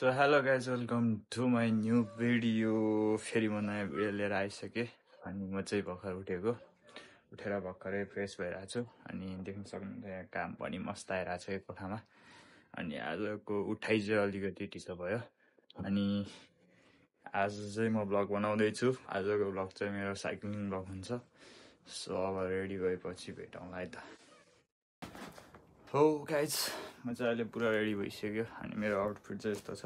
So hello guys welcome to my new video. फेरि म नयाँ भिडियो लिएर आइसकेँ। अनि म चाहिँ भर्खर उठेर भर्खरै फ्रेस भइरहेको छु। अनि देख्न सक्नुहुन्छ यहाँ काम पनि मस्त आइरहेको छ यो कोठामा। अनि आजको उठाइ चाहिँ अलिकति ढिलो भयो। अनि आज चाहिँ म भ्लग बनाउँदैछु। आजको भ्लग चाहिँ मेरो साइक्लिङ भ्लग हुन्छ। सो अब रेडी भएपछि भेटौँला है त। हो गाइज म चाहिँ अहिले पुरा रेडी भइसक्यो। अनि मेरो आउटफिट चाहिँ यस्तो छ।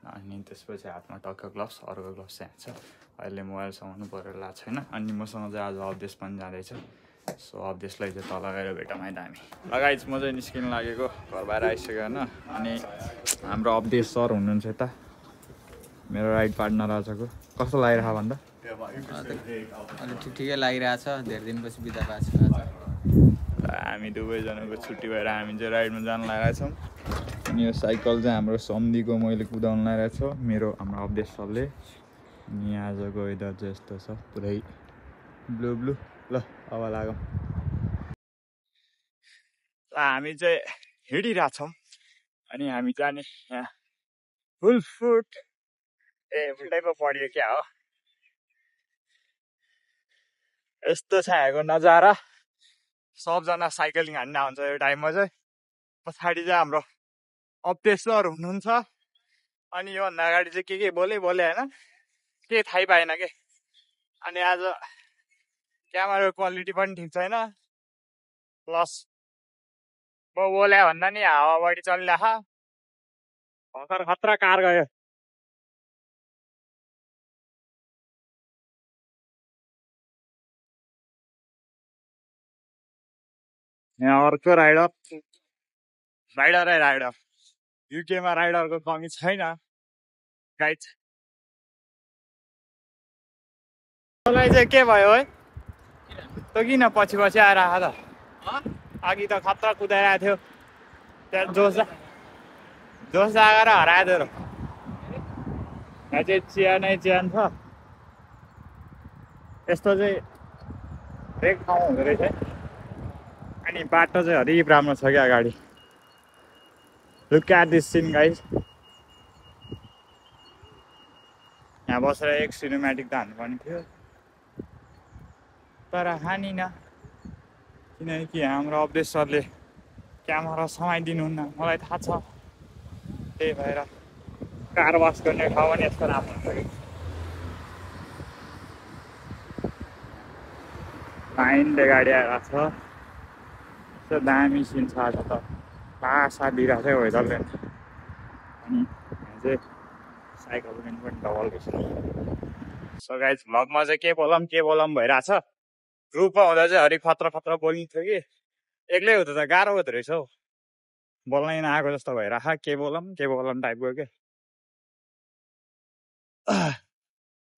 अनि त्यसपछि हातमा टक्क ग्लोभ्स, अर्को ग्लोभ्स चाहिँ छ। अहिले मोबाइल समाउनु परेर लाएको छैन। अनि मसँग चाहिँ आज अभ्देश पनि जाँदैछ। सो अभ्देशलाई चाहिँ तल गएर भेटौँ है त हामी। ल गाइज म चाहिँ निस्किनु लागेको, घर बाहिर आइसक्यो होइन। अनि हाम्रो अभ्देश सर हुनुहुन्छ यता, मेरो राइड पार्टनर आजको। कस्तो लागिरहेको भन्दा अलि ठिकै लागिरहेछ। धेरै दिनपछि बिदा पाएको छु। हामी दुवैजनाको छुट्टी भएर हामी चाहिँ राइडमा जान लागिरहेछौँ। अनि यो साइकल चाहिँ हाम्रो सम्धीको मैले कुदाउनु लगाइरहेको छु, हाम्रो अभ्देश सरले। अनि आजको वेदर चाहिँ यस्तो छ, पुरै ब्लु। ल अब लागौँ। हामी चाहिँ हिँडिरहेछौँ। अनि हामी जाने यहाँ फुल फुट उल्टै पो पढ्यो क्या हो। यस्तो छ यहाँको नजारा। सबजना साइक्लिङ हान्न आउँछ यो टाइममा चाहिँ। पछाडि चाहिँ हाम्रो अभ्देश सर हुनुहुन्छ। अनि योभन्दा अगाडि चाहिँ के बोले होइन, केही थाहै पाएन के। अनि आज क्यामेराको क्वालिटी पनि ठिक छैन। प्लस म बोले भन्दा नि हावा बढी चलिरहेको। भर्खर खतरा कार गयो। यहाँ अर्को राइडर। युकेमा राइडरको कमी छैन गाइज। तँलाई चाहिँ के भयो है? तँ किन पछि आएर आएको त? अघि त खतरा कुदाइरहेको थियो। त्यहाँ जोस जागर हरायो तेरो। यहाँ चाहिँ चियान छ। यस्तो चाहिँ ब्रेक ठाउँ हुँदो रहेछ। अनि बाटो चाहिँ हरिब राम्रो छ क्या अगाडि। Look at this scene guys. यहाँ बसेर एक सिनेमेटिक त हान्नुपर्ने थियो, तर हानिन। किनकि हाम्रो अभ्देश सरले क्यामेरा समाइदिनुहुन्न, मलाई थाहा छ। त्यही भएर कार वास गर्ने ठाउँ पनि यस्तो राम्रो हुन्छ कि। फाइनले गाडी आएको छ। यस्तो दामी सिन छ आज त। पासा दिइरहेको छ वेदरले। अनि यहाँ चाहिँ साइकल ल्यान्ड पनि डबल रहेछ। सो गाइज भ्लगमा चाहिँ के बोलम भइरहेछ। ग्रुपमा हुँदा चाहिँ हरिक खतरा बोलिन्थ्यो कि। एक्लै हुँदा त गाह्रो हुँदो रहेछ हौ। बोल्नै नआएको जस्तो भइरहेछ। के बोलम टाइपको के।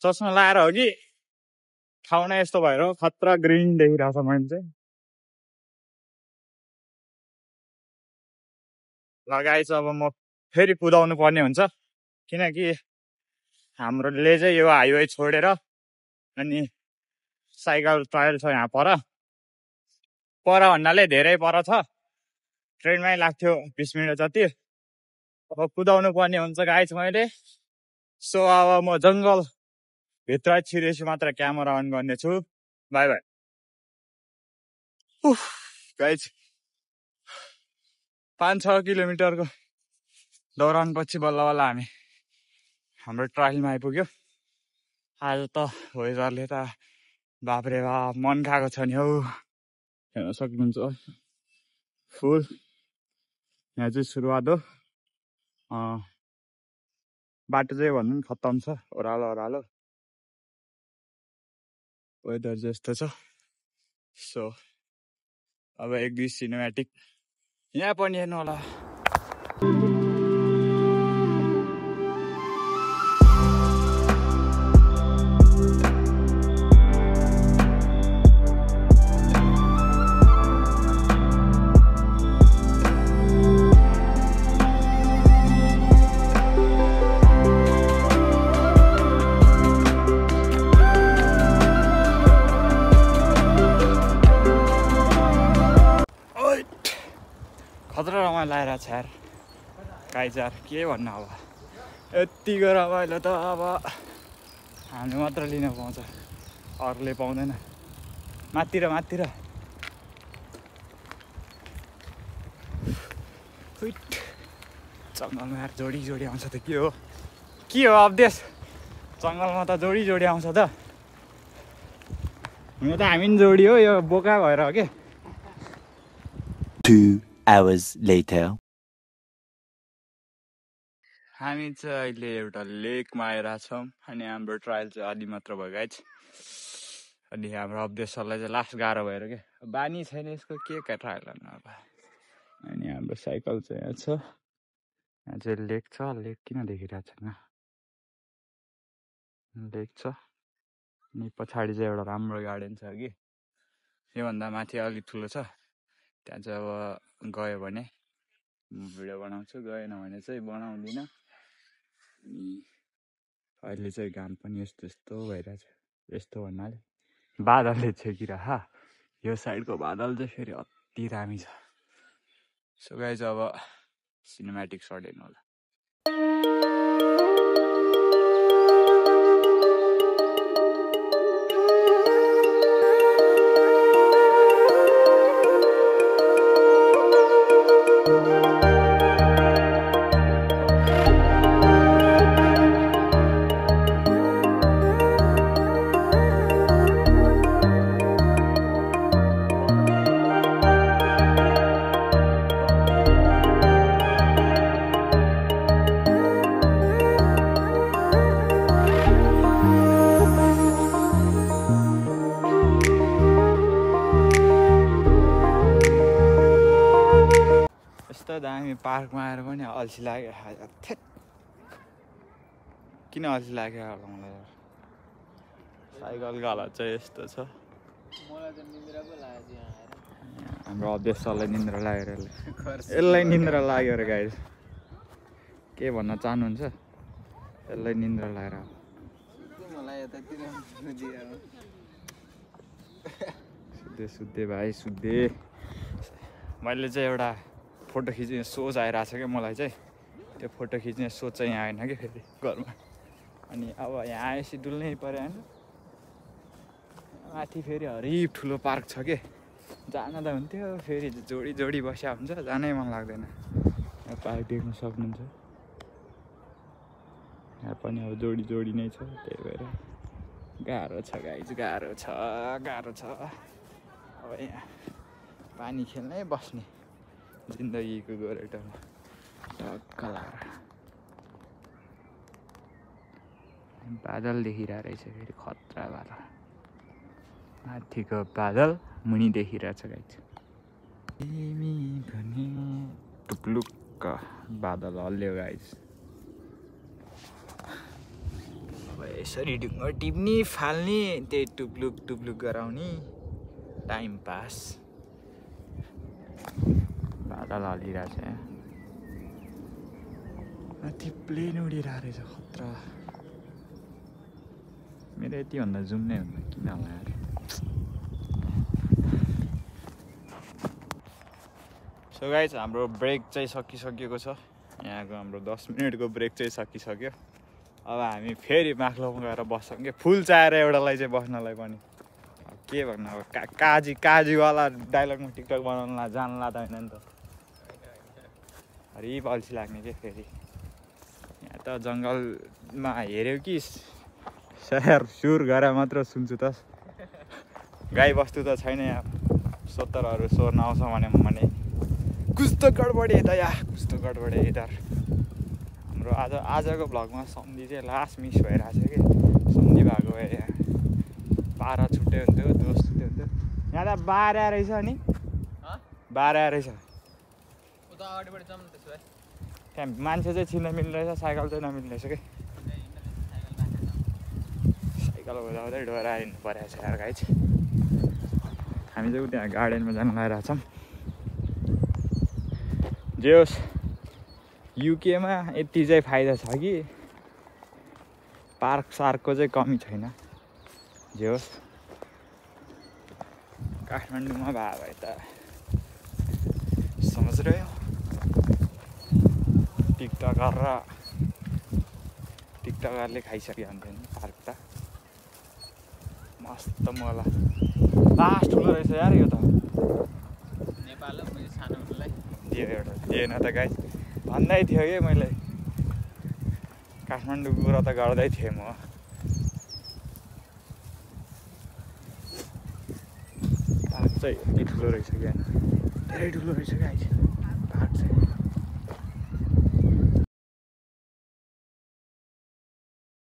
चस्मा लाएर हो कि ठाउँ नै यस्तो भएर खतरा ग्रिन देखिरहेछ मैले चाहिँ। लगाएछ अब म फेरि कुदाउनु पर्ने हुन्छ। किनकि हाम्रोले चाहिँ यो हाइवे छोडेर अनि साइकल ट्रायल छ यहाँ पर भन्नाले धेरै पर छ। ट्रेनमै लाग्थ्यो 20 मिनट जति। अब कुदाउनु पर्ने हुन्छ गाइज मैले। सो अब म जङ्गल भित्र छिरेपछि मात्र क्यामेरा अन गर्नेछु। By by guys. 5-6 किलोमिटरको दौरान पछि बल्ल हामी हाम्रो ट्रायलमा आइपुग्यो। आज त वेदरले त बाफ्रे बाप मन खाएको छ नि हौ। हेर्न सक्नुहुन्छ फुल। यहाँ चाहिँ सुरुवात हो। बाटो चाहिँ भन्नु नि खत्तम छ। ओह्रालो वेदर चाहिँ यस्तो छ। सो अब 1-2 सिनेमेटिक यहाँ पनि हेर्नु होला। खतरा रमाइलो लागेर छ यार गाइज यार, के भन्नु अब। यतिको रमाइलो त अब हामी मात्र लिन पाउँछ, अरूले पाउँदैन। माथि र माथि र जङ्गलमा जोडी जोडी आउँछ त के हो अवदेश? जङ्गलमा त जोडी जोडी आउँछ त। हुन त हामी पनि जोडी हो, यो बोका भएर हो के। 2 hours later. हामी चाहिँ अहिले एउटा लेकमा आइरहेछौँ अनि हाम्रो ट्रायल चाहिँ अलि मात्र भयो गाइज। अनि हाम्रो अवदेश सरलाई चाहिँ लास्ट गाह्रो भएर के बानी छैन यसको, के ट्रायल गर्नु अब। अनि हाम्रो साइकल चाहिँ यहाँ छ, यहाँ चाहिँ लेक छ। लेक किन देखिरहेको छैन? लेक छ अनि पछाडि चाहिँ एउटा राम्रो गार्डन छ कि, योभन्दा माथि अलिक ठुलो छ। त्यहाँ चाहिँ अब गयो भने भिडियो बनाउँछु, गएन भने चाहिँ बनाउँदिनँ। अनि अहिले चाहिँ घाम पनि यस्तो यस्तो भइरहेछ। यस्तो भन्नाले बादलले छेकिरह, यो साइडको बादल चाहिँ फेरि अति दामी छ। सो गाइज अब सिनेमेटिक सर्ट हेर्नु होला। दामी पार्कमा आएर पनि अल्छी लाग्यो। किन अल्छी लाग्यो होला मलाई? साइकलको हालत चाहिँ यस्तो छ। हाम्रो अवदेश सरलाई निन्द्रा लागेर यसलाई निन्द्रा लाग्यो अरे गाइस। के भन्न चाहनुहुन्छ? यसलाई निन्द्रा लागेर सुत्दे भाइ सुत्दे। मैले चाहिँ एउटा फोटो खिच्ने सोच आइरहेको छ क्या मलाई चाहिँ। त्यो फोटो खिच्ने सोच चाहिँ यहाँ आएन कि फेरि घरमा। अनि अब यहाँ आएपछि डुल्नै पऱ्यो होइन। माथि फेरि हरिब ठुलो पार्क छ के, जान त हुन्थ्यो, फेरि जोडी जोडी बस्या हुन्छ, जानै मन लाग्दैन। यहाँ पार्क देख्न सक्नुहुन्छ, यहाँ पनि अब जोडी जोडी नै छ, त्यही भएर गाह्रो छ गाइज, गाह्रो छ। अब यहाँ पानी खेल्नै बस्ने जिन्दगीको गोरेटोमा ढक्क लगाएर बादल देखिरहेको रहेछ, फेरि खतरा बादल। माथिको बादल मुनि देखिरहेछ गाइज। टुप्लुक्क बादल हल्लियो गाइज। अब यसरी ढुङ्गा टिप्ने फाल्ने, त्यही टुप्लुक टुप्लुक गराउने, टाइम पास। बादल हल्लिरहेछ यहाँ, माथि प्लेन उडिरहेको रहेछ, खतरा। मेरो यतिभन्दा जुम नै हुँदैन, किन होला यार। सो गाइज हाम्रो ब्रेक चाहिँ सकिसकेको छ। यहाँको हाम्रो 10 मिनटको ब्रेक चाहिँ सकिसक्यो। अब हामी फेरि माक्लोमा गएर बस्छौँ कि, फुल चाहेर एउटालाई चाहिँ बस्नलाई पनि। के भन्नु अब, काजीवाला डाइलगमा टिकटक बनाउनु जान्ला त होइन नि त। हरिब अल्छी लाग्ने के फेरि। यहाँ त जङ्गलमा हेऱ्यो कि सहर सुर गरेर मात्र सुन्छु त। गाई बस्तु त छैन यहाँ, सोत्तरहरू स्वर नआउँछ भने कुछ त गडबड यता या कुछ त गडबड इधर। हाम्रो आजको भ्लगमा सम्झी चाहिँ लास्ट मिस भइरहेको छ कि, सम्झी भएको भए यहाँ पारा छुट्टै हुन्थ्यो, दोस्त छुट्टै हुन्थ्यो। यहाँ त बाह्र रहेछ नि, 12 रहेछ। त्यहाँ मान्छे चाहिँ छिर्न मिल्ने रहेछ, साइकल चाहिँ नमिल्ने रहेछ कि। साइकल हुँदाहुँदै डोरा हिँड्नु परेको छ यार गाइज। हामी चाहिँ त्यहाँ गार्डनमा जानु लागिरहेछौँ। जे होस् युकेमा यति चाहिँ फाइदा छ कि पार्क सार्कको चाहिँ कमी छैन। जे होस् काठमाडौँमा भए त समझ रह्यो, टिकटकर र टिकटकरले खाइसक्यो हुन्थ्यो नि पार्क त मस्त मला लास्ट ठुलो रहेछ यार यो त नेपाल हो मैले सानोलाई दियो एउटा दिएन त गाइस भन्दै थियो कि मैले काठमाडौँको कुरा त गर्दै थिएँ म पार्क चाहिँ यति ठुलो रहेछ क्या धेरै ठुलो रहेछ गाइस